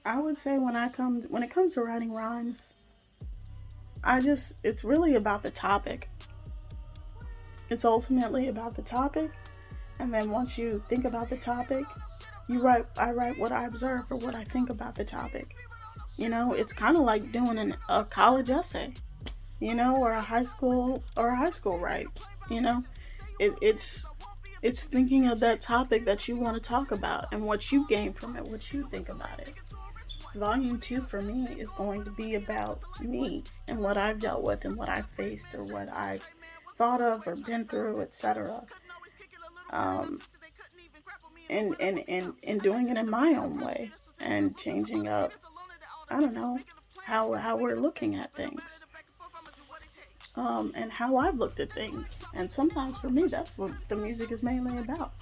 I would say when it comes to writing rhymes, it's really about the topic. It's ultimately about the topic, and then once you think about the topic, I write what I observe or what I think about the topic. It's kind of like doing a college essay, or a high school write. You know, it's thinking of that topic that you want to talk about and what you gain from it, what you think about it. Volume 2 for me is going to be about me and what I've dealt with and what I've faced or what I've thought of or been through, etc. Um, and doing it in my own way and changing up, I don't know, how we're looking at things, and how I've looked at things. And sometimes for me, that's what the music is mainly about.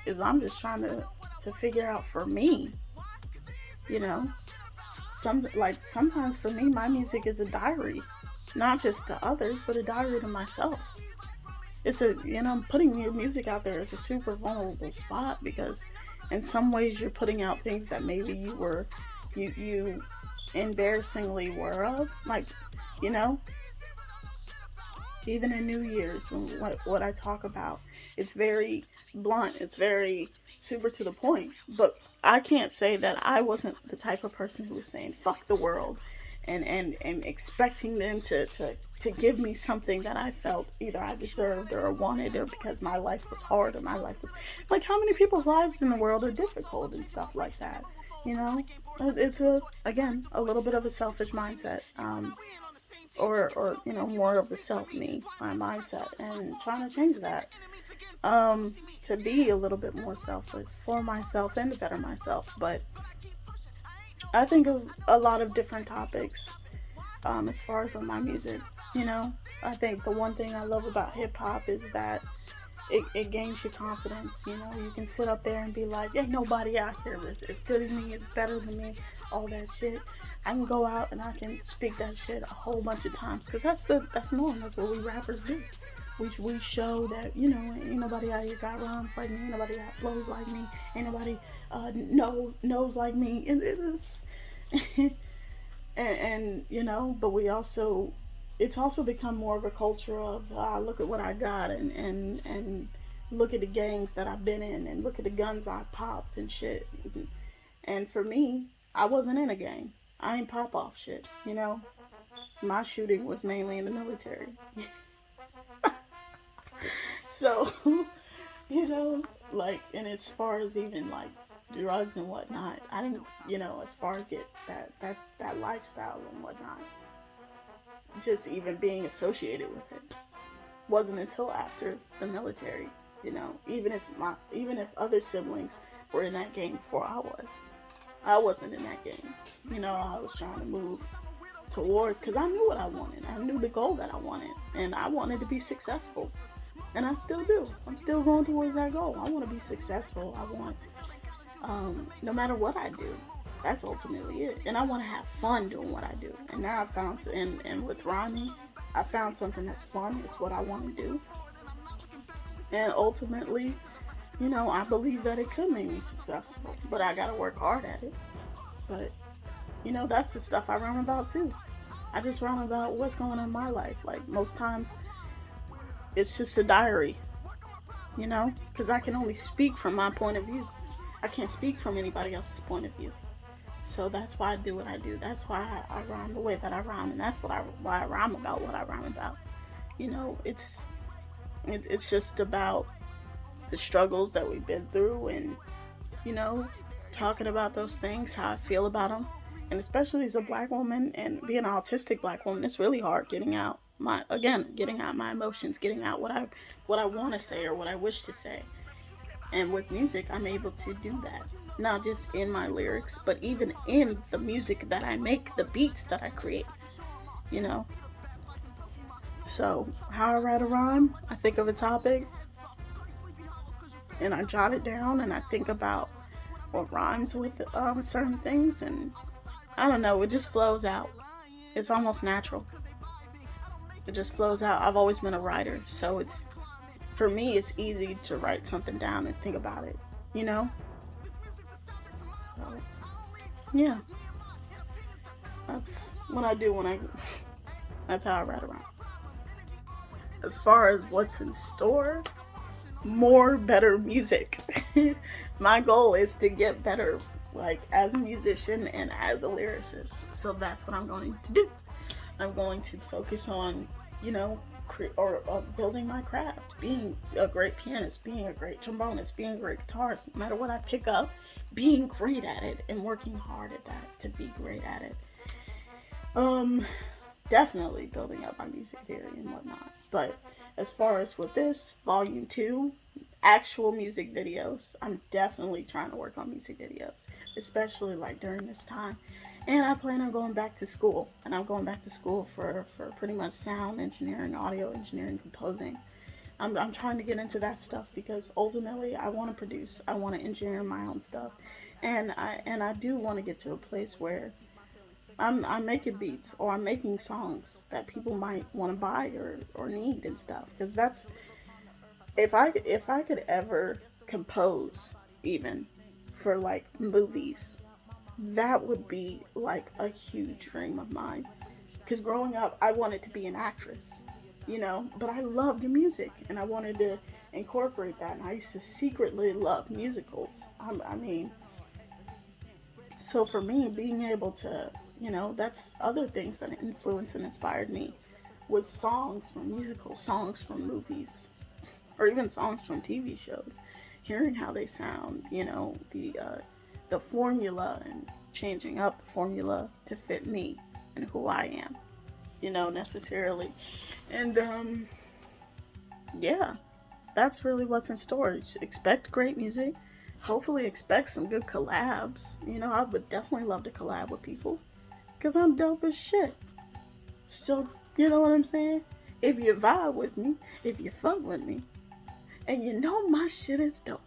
Is I'm just trying to figure out for me, you know. Sometimes for me, my music is a diary, not just to others, but a diary to myself. Putting your music out there is a super vulnerable spot because in some ways you're putting out things that maybe you embarrassingly were of, like, you know, even in New Year's, when what I talk about, it's very blunt, it's very super to the point. But I can't say that I wasn't the type of person who was saying fuck the world and expecting them to give me something that I felt either I deserved or wanted, or because my life was hard or my life was like, how many people's lives in the world are difficult and stuff like that. You know, it's again a little bit of a selfish mindset. Or more of the self me my mindset, and trying to change that, to be a little bit more selfless for myself and to better myself. But I think of a lot of different topics, as far as with my music. you know I think the one thing I love about hip-hop is that it gains your confidence. You can sit up there and be like, ain't nobody out here is as good as me, is better than me, all that shit. I can go out and I can speak that shit a whole bunch of times because that's normal. That's what we rappers do. We show that, ain't nobody out here got rhymes like me, ain't nobody got flows like me, ain't nobody knows like me. It is. But it's also become more of a culture of, look at what I got, and look at the gangs that I've been in, and look at the guns I popped and shit. And for me, I wasn't in a gang. I ain't pop off shit. My shooting was mainly in the military. So, you know, and as far as even like drugs and whatnot, I didn't, as far as get that lifestyle and whatnot, just even being associated with it wasn't until after the military. Even if other siblings were in that game before I wasn't in that game. I was trying to move towards, because I knew what I wanted. I knew the goal that I wanted, and I wanted to be successful. And I still do. I'm still going towards that goal. I want to be successful. I want, no matter what I do, that's ultimately it. And I want to have fun doing what I do. And now I found, and with rhyming, I found something that's fun. It's what I want to do. And ultimately, I believe that it could make me successful. But I got to work hard at it. But, that's the stuff I rhyme about too. I just rhyme about what's going on in my life. Like, most times, it's just a diary, because I can only speak from my point of view. I can't speak from anybody else's point of view. So that's why I do what I do. That's why I rhyme the way that I rhyme, and that's why I rhyme about what I rhyme about. It's just about the struggles that we've been through, and you know, talking about those things, how I feel about them, and especially as a black woman and being an autistic black woman, it's really hard getting out my emotions, getting out what I want to say or what I wish to say. And with music, I'm able to do that. Not just in my lyrics, but even in the music that I make, the beats that I create, you know? So, how I write a rhyme, I think of a topic and I jot it down and I think about what rhymes with certain things, and I don't know, it just flows out. It's almost natural. It just flows out. I've always been a writer, so for me, it's easy to write something down and think about it, you know? So, yeah. That's what I do when I. That's how I ride around. As far as what's in store, more better music. My goal is to get better, like as a musician and as a lyricist. So that's what I'm going to do. I'm going to focus on, you know, building my craft, being a great pianist, being a great trombonist, being a great guitarist. No matter what I pick up, being great at it and working hard at that to be great at it. Um, Definitely building up my music theory and whatnot. But as far as with this volume two, actual music videos, I'm definitely trying to work on music videos, especially like during this time. And I plan on going back to school, and I'm going back to school for pretty much sound engineering, audio engineering, composing. I'm trying to get into that stuff because ultimately I want to produce, I want to engineer my own stuff, and I do want to get to a place where I'm making beats or I'm making songs that people might want to buy or need and stuff. Because that's if I could ever compose even for like movies, that would be like a huge dream of mine. Because growing up, I wanted to be an actress, but I loved music and I wanted to incorporate that. And I used to secretly love musicals. I mean, so for me, being able to, that's other things that influenced and inspired me was songs from musicals, songs from movies, or even songs from TV shows. Hearing how they sound, the formula and changing up the formula to fit me and who I am, necessarily. And yeah, that's really what's in store. Expect great music. Hopefully, expect some good collabs. I would definitely love to collab with people because I'm dope as shit. So, you know what I'm saying? If you vibe with me, if you fuck with me, and you know my shit is dope,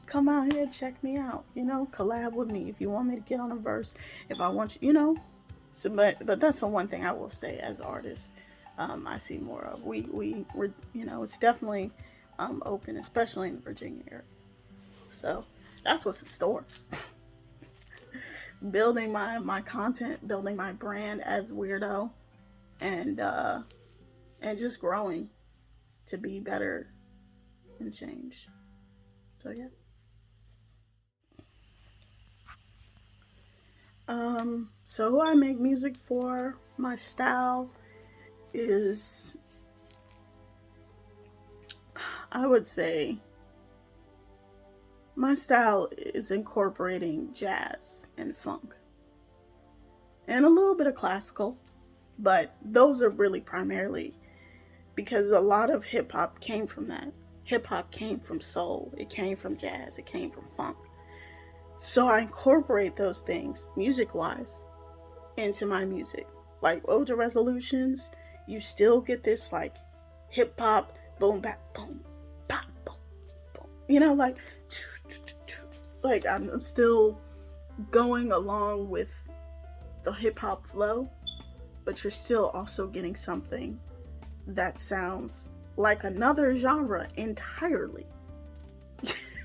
come out here, check me out. Collab with me if you want me to get on a verse. If I want you. So, but that's the one thing I will say as artists. I see more of. We're it's definitely open, especially in the Virginia area. So that's what's in store. Building my content, building my brand as Weirdo, and and just growing to be better and change. So yeah. So who I make music for, my style is, I would say, my style is incorporating jazz and funk and a little bit of classical, but those are really primarily because a lot of hip hop came from that. Hip hop came from soul, it came from jazz, it came from funk. So I incorporate those things music wise into my music. Like Ode to Resolutions, you still get this like hip hop boom bap boom bop boom boom. Like I'm still going along with the hip hop flow, but you're still also getting something that sounds like another genre entirely.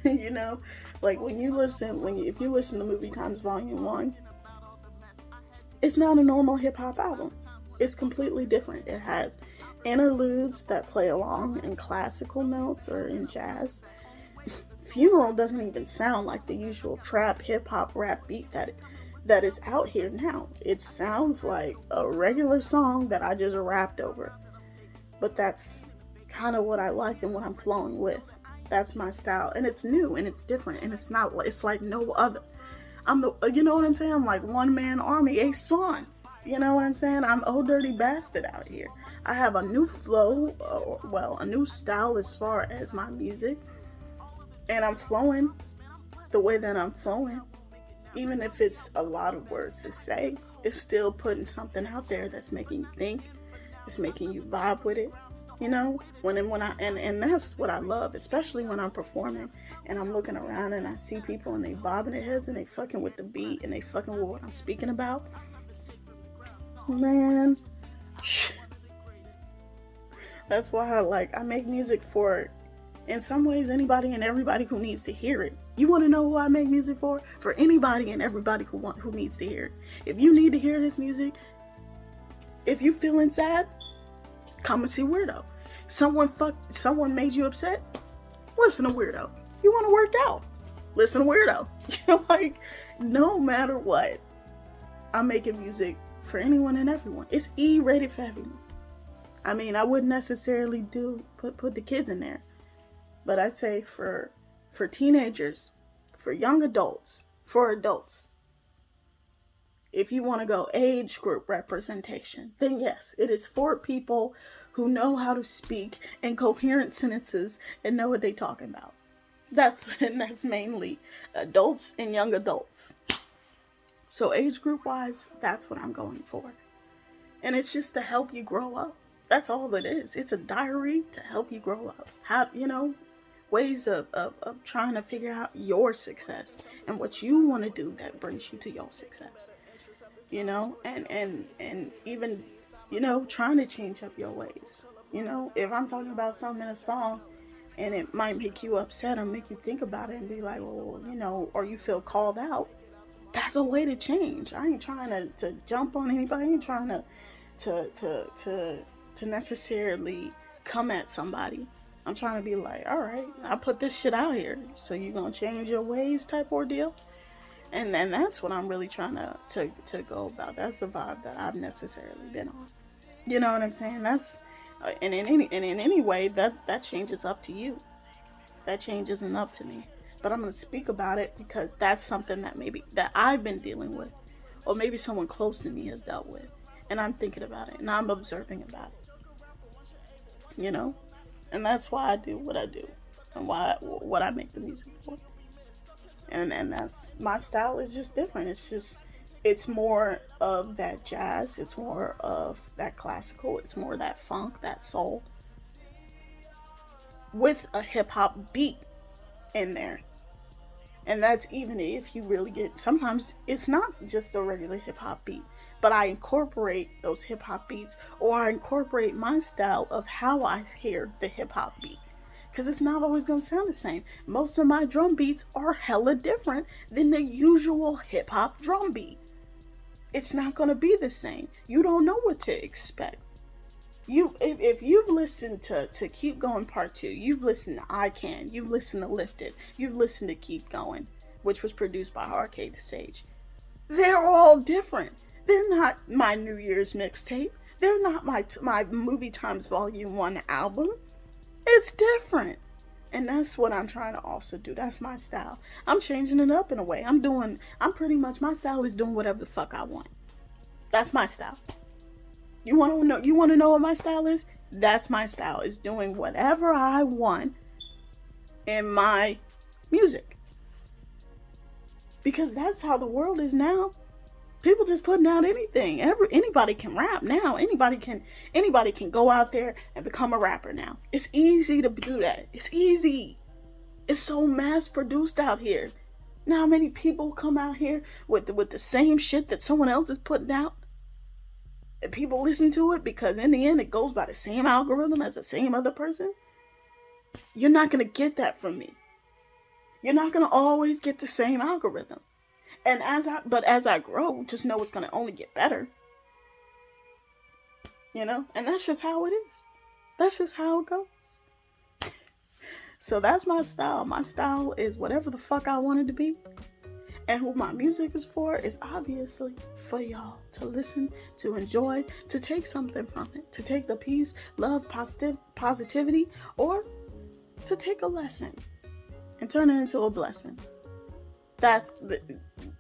you know, like if you listen to Movie Times Volume 1, it's not a normal hip hop album. It's completely different. It has interludes that play along in classical notes or in jazz. Funeral doesn't even sound like the usual trap, hip hop, rap beat that is out here now. It sounds like a regular song that I just rapped over. But that's kind of what I like and what I'm flowing with. That's my style, and it's new and it's different, and it's like no other. You know what I'm saying? I'm like one man army, a son. You know what I'm saying? I'm Old Dirty Bastard out here. I have a new flow, a new style as far as my music, and I'm flowing the way that I'm flowing. Even if it's a lot of words to say, it's still putting something out there that's making you think. It's making you vibe with it. And that's what I love, especially when I'm performing and I'm looking around and I see people and they bobbing their heads and they fucking with the beat and they fucking with what I'm speaking about. Man, that's why I make music for In some ways, anybody and everybody who needs to hear it. You want to know who I make music for? For anybody and everybody who needs to hear it. If you need to hear this music, if you feeling sad, come and see W.E.I.R.D.O. Someone made you upset? Listen to W.E.I.R.D.O. You want to work out? Listen to W.E.I.R.D.O. Like, no matter what, I'm making music for anyone and everyone. It's E rated for everyone. I mean, I wouldn't necessarily put the kids in there, but I say for teenagers, for young adults, for adults. If you want to go age group representation, then yes, it is for people who know how to speak in coherent sentences and know what they're talking about. That's mainly adults and young adults. So age group wise, that's what I'm going for. And it's just to help you grow up. That's all it is. It's a diary to help you grow up. How, ways of trying to figure out your success and what you want to do that brings you to your success. And even, trying to change up your ways. If I'm talking about something in a song and it might make you upset or make you think about it and be like, well, or you feel called out, that's a way to change. I ain't trying to jump on anybody. I ain't trying to necessarily come at somebody. I'm trying to be like, all right, I put this shit out here, so you gonna change your ways type ordeal. And then that's what I'm really trying to go about. That's the vibe that I've necessarily been on. You know what I'm saying? That's and in any way that change is up to you. That change isn't up to me. But I'm gonna speak about it because that's something that I've been dealing with, or maybe someone close to me has dealt with, and I'm thinking about it and I'm observing about it. And that's why I do what I do and what I make the music for. And that's, my style is just different. It's more of that jazz. It's more of that classical. It's more of that funk, that soul, with a hip hop beat in there. And that's even if you really sometimes it's not just a regular hip hop beat, but I incorporate those hip hop beats, or I incorporate my style of how I hear the hip hop beat. Because it's not always going to sound the same. Most of my drum beats are hella different than the usual hip hop drum beat. It's not going to be the same. You don't know what to expect. If you've listened to Keep Going Part 2, you've listened to I Can, you've listened to Lifted, you've listened to Keep Going, which was produced by Arcade the Sage. They're all different. They're not my New Year's mixtape. They're not my Movie Times Volume 1 album. It's different. And that's what I'm trying to also do. That's my style. I'm changing it up in a way. My style is doing whatever the fuck I want. That's my style. You want to know what my style is? That's my style. Is doing whatever I want in my music. Because that's how the world is now. People just putting out anything. Anybody can rap now. Anybody can go out there and become a rapper now. It's easy to do that. It's easy. It's so mass produced out here. Now how many people come out here with the same shit that someone else is putting out? And people listen to it because in the end it goes by the same algorithm as the same other person. You're not going to get that from me. You're not going to always get the same algorithm. And as I grow, just know it's going to only get better. And that's just how it is. That's just how it goes. So that's my style. My style is whatever the fuck I want it to be. And who my music is for is obviously for y'all to listen, to enjoy, to take something from it. To take the peace, love, positivity, or to take a lesson and turn it into a blessing. That's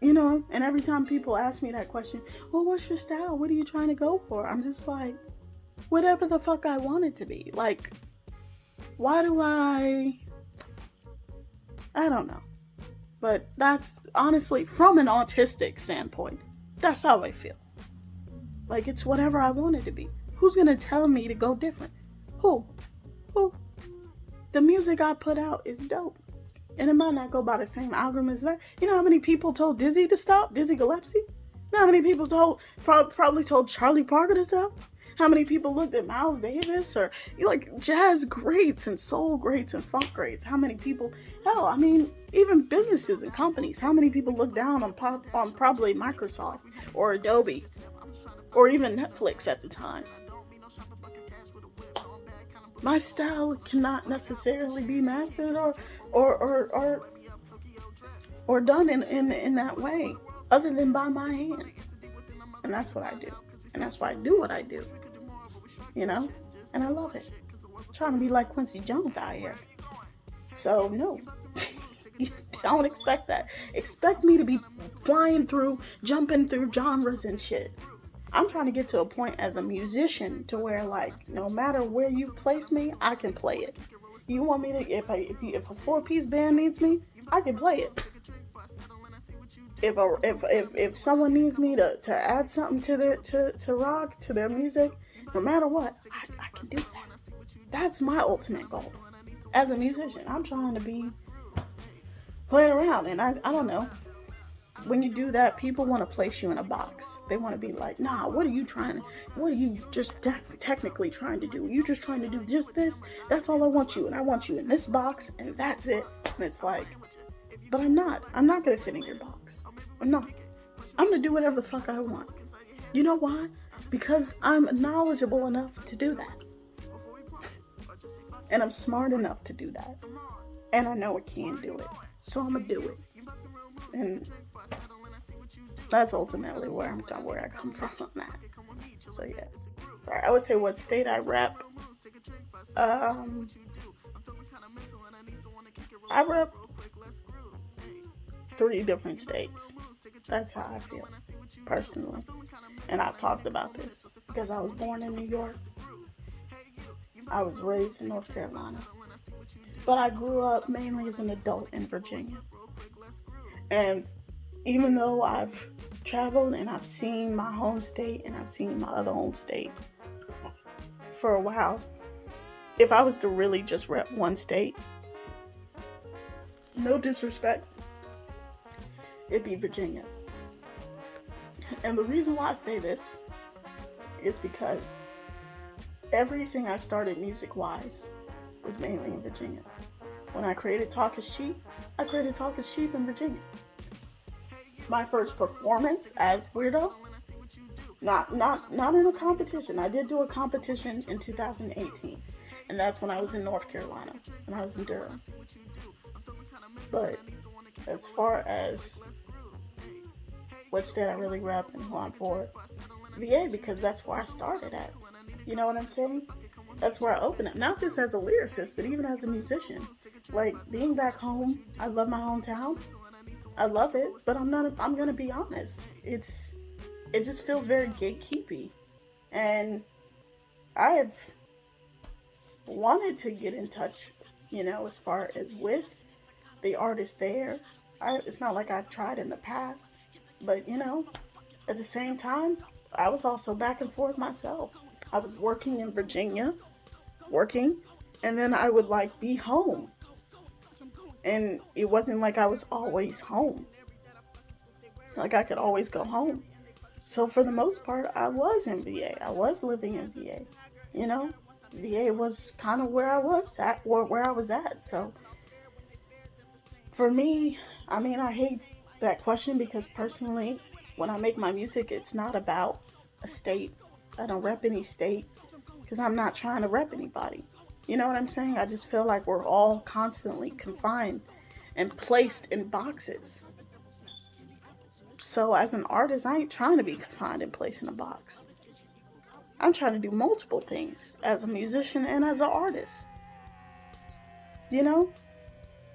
and every time people ask me that question, well, what's your style? What are you trying to go for? I'm just like, whatever the fuck I want it to be. Like, why do I don't know. But that's honestly, from an autistic standpoint, that's how I feel. Like, it's whatever I want it to be. Who's going to tell me to go different? Who? The music I put out is dope. And it might not go by the same algorithm as that. You know how many people told Dizzy to stop? Dizzy Gillespie? You know how many people probably told Charlie Parker to stop? How many people looked at Miles Davis or like jazz greats and soul greats and funk greats? How many people? Hell, I mean, even businesses and companies. How many people look down on probably Microsoft or Adobe or even Netflix at the time? My style cannot necessarily be mastered or or or, or done in that way, other than by my hand. And that's what I do. And that's why I do what I do. You know? And I love it. I'm trying to be like Quincy Jones out here. So no. You don't expect that. Expect me to be flying through, jumping through genres and shit. I'm trying to get to a point as a musician to where, like, no matter where you place me, I can play it. You want me to? If a 4-piece band needs me, I can play it. If someone needs me to add something to their to rock to their music, no matter what, I can do that. That's my ultimate goal as a musician. I'm trying to be playing around, and I don't know. When you do that, people want to place you in a box. They want to be like, nah, what are you just technically trying to do? You just trying to do just this? That's all I want you. And I want you in this box, and that's it. And it's like, but I'm not. I'm not going to fit in your box. I'm not. I'm going to do whatever the fuck I want. You know why? Because I'm knowledgeable enough to do that. And I'm smart enough to do that. And I know I can do it. So I'm going to do it. And that's ultimately where I come from on that. So yeah. Sorry, I would say what state I rep. I rep 3 different states. That's how I feel, personally. And I've talked about this because I was born in New York. I was raised in North Carolina. But I grew up mainly as an adult in Virginia. And even though I've traveled and I've seen my home state and I've seen my other home state for a while, if I was to really just rep one state, no disrespect, it'd be Virginia. And the reason why I say this is because everything I started music-wise was mainly in Virginia. When I created Talk is Cheap, I created Talk is Cheap in Virginia. My first performance as W.E.I.R.D.O, not in a competition. I did do a competition in 2018, and that's when I was in North Carolina, and I was in Durham. But as far as what state I really rep and who I'm for, VA, because that's where I started at. You know what I'm saying? That's where I opened up, not just as a lyricist, but even as a musician. Like, being back home, I love my hometown. I love it, but I'm gonna be honest. It just feels very gatekeepy. And I have wanted to get in touch, as far as with the artists there. It's not like I've tried in the past, but at the same time, I was also back and forth myself. I was working in Virginia, and then I would be home. And it wasn't like I was always home. Like I could always go home. So for the most part, I was in VA. I was living in VA. VA was kind of where I was at, or where I was at. So for me, I mean, I hate that question because personally, when I make my music, it's not about a state. I don't rep any state because I'm not trying to rep anybody. You know what I'm saying? I just feel like we're all constantly confined and placed in boxes. So as an artist, I ain't trying to be confined and placed in a box. I'm trying to do multiple things as a musician and as an artist.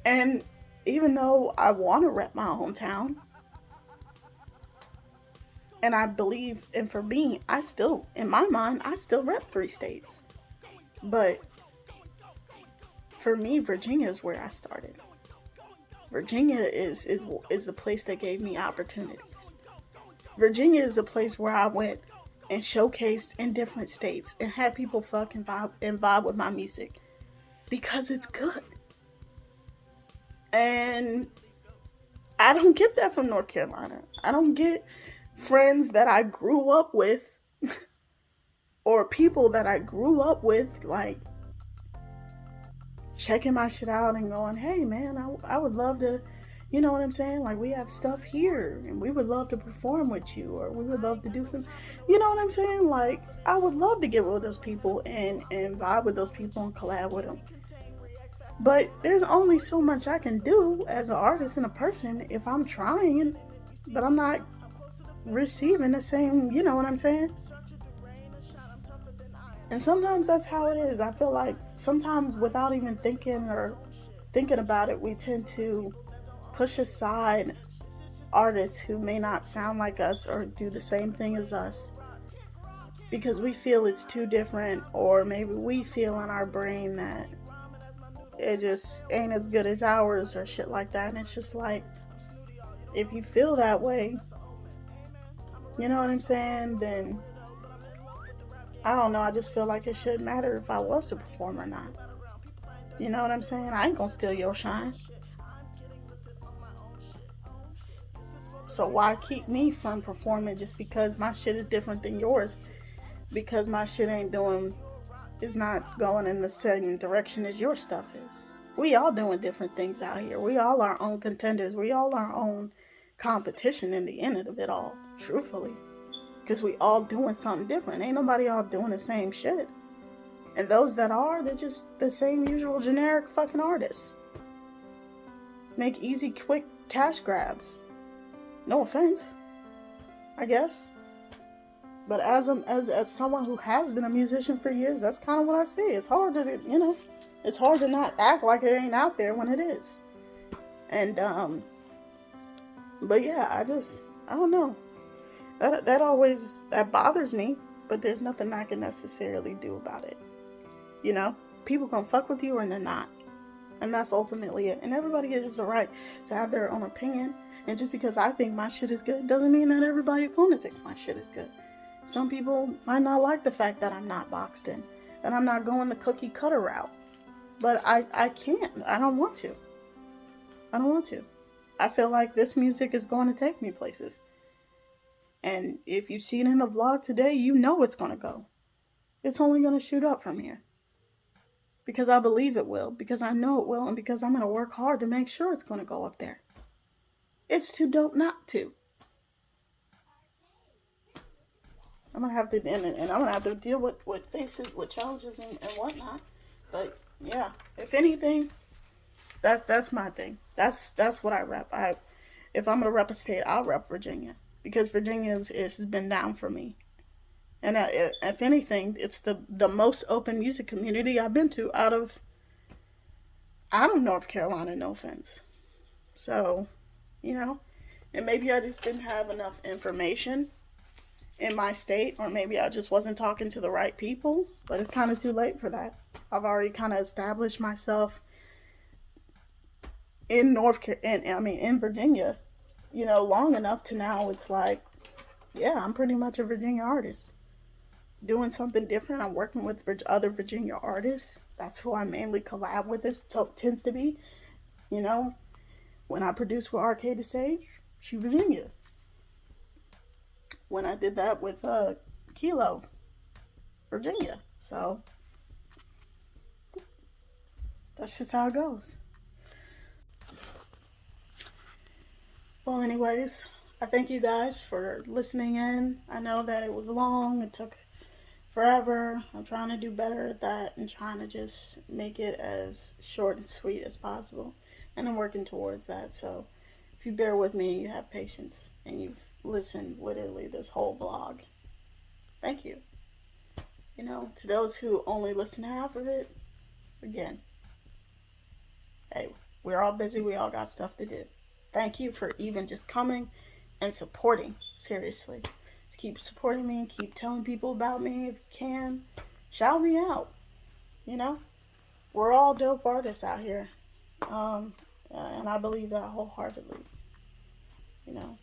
And even though I want to rep my hometown, and I believe, and for me, in my mind, I still rep 3 states. But for me, Virginia is where I started. Virginia is the place that gave me opportunities. Virginia is a place where I went and showcased in different states and had people fucking vibe with my music because it's good. And I don't get that from North Carolina. I don't get friends that I grew up with or people that I grew up with, like checking my shit out and going, hey man, I would love to, you know what I'm saying? Like, we have stuff here and we would love to perform with you, or we would love to do some, you know what I'm saying? Like, I would love to get with those people and vibe with those people and collab with them. But there's only so much I can do as an artist and a person if I'm trying, but I'm not receiving the same, you know what I'm saying? And sometimes that's how it is. I feel like sometimes without even thinking or thinking about it, we tend to push aside artists who may not sound like us or do the same thing as us because we feel it's too different, or maybe we feel in our brain that it just ain't as good as ours or shit like that. And it's just like, if you feel that way, you know what I'm saying, then I don't know, I just feel like it shouldn't matter if I was to perform or not. You know what I'm saying? I ain't gonna steal your shine. So why keep me from performing just because my shit is different than yours? Because my shit ain't doing, is not going in the same direction as your stuff is. We all doing different things out here. We all our own contenders. We all our own competition in the end of it all, truthfully. Because we all doing something different. Ain't nobody all doing the same shit. And those that are, they're just the same usual generic fucking artists. Make easy, quick cash grabs. No offense, I guess. But as someone who has been a musician for years, that's kind of what I see. It's hard to, you know, it's hard to not act like it ain't out there when it is. And but yeah, I don't know. That bothers me, but there's nothing I can necessarily do about it. You know, people gonna fuck with you or they're not. And that's ultimately it. And everybody has the right to have their own opinion. And just because I think my shit is good doesn't mean that everybody's gonna think my shit is good. Some people might not like the fact that I'm not boxed in, that I'm not going the cookie cutter route. But I can't. I don't want to. I don't want to. I feel like this music is going to take me places. And if you've seen in the vlog today, you know it's going to go. It's only going to shoot up from here. Because I believe it will, because I know it will, and because I'm going to work hard to make sure it's going to go up there. It's too dope not to. I'm going to have to, and I'm going to have to deal with faces, with challenges and whatnot. But yeah, if anything, that's my thing. That's what I rep. If I'm going to rep a state, I'll rep Virginia. Because Virginia has been down for me. And if anything, it's the most open music community I've been to out of North Carolina, no offense. So, you know, and maybe I just didn't have enough information in my state, or maybe I just wasn't talking to the right people, but it's kind of too late for that. I've already kind of established myself in in Virginia, you know, long enough to now it's like, yeah, I'm pretty much a Virginia artist. Doing something different. I'm working with other Virginia artists. That's who I mainly collab with. This tends to be, you know, when I produced with Arcade to Stage, she Virginia. When I did that with Kilo, Virginia. So that's just how it goes. Well, anyways, I thank you guys for listening in. I know that it was long. It took forever. I'm trying to do better at that and trying to just make it as short and sweet as possible. And I'm working towards that. So if you bear with me, you have patience, and you've listened literally this whole vlog, thank you. You know, to those who only listen to half of it, again, hey, we're all busy. We all got stuff to do. Thank you for even just coming and supporting, seriously. To keep supporting me, keep telling people about me if you can. Shout me out. You know, we're all dope artists out here. And I believe that wholeheartedly. You know,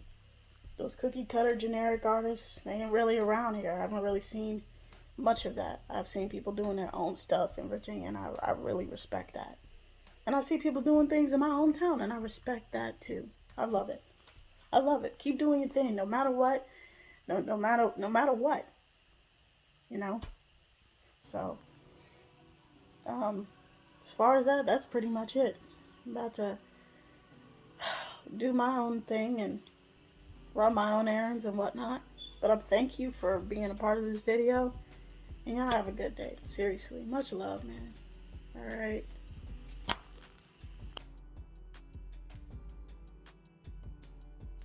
those cookie cutter generic artists, they ain't really around here. I haven't really seen much of that. I've seen people doing their own stuff in Virginia, and I really respect that. And I see people doing things in my hometown, and I respect that too. I love it. I love it. Keep doing your thing, no matter what. No matter what. you know. So, um, as far as that, that's pretty much it. I'm about to do my own thing and run my own errands and whatnot. But thank you for being a part of this video. And y'all have a good day. Seriously. Much love, man. All right.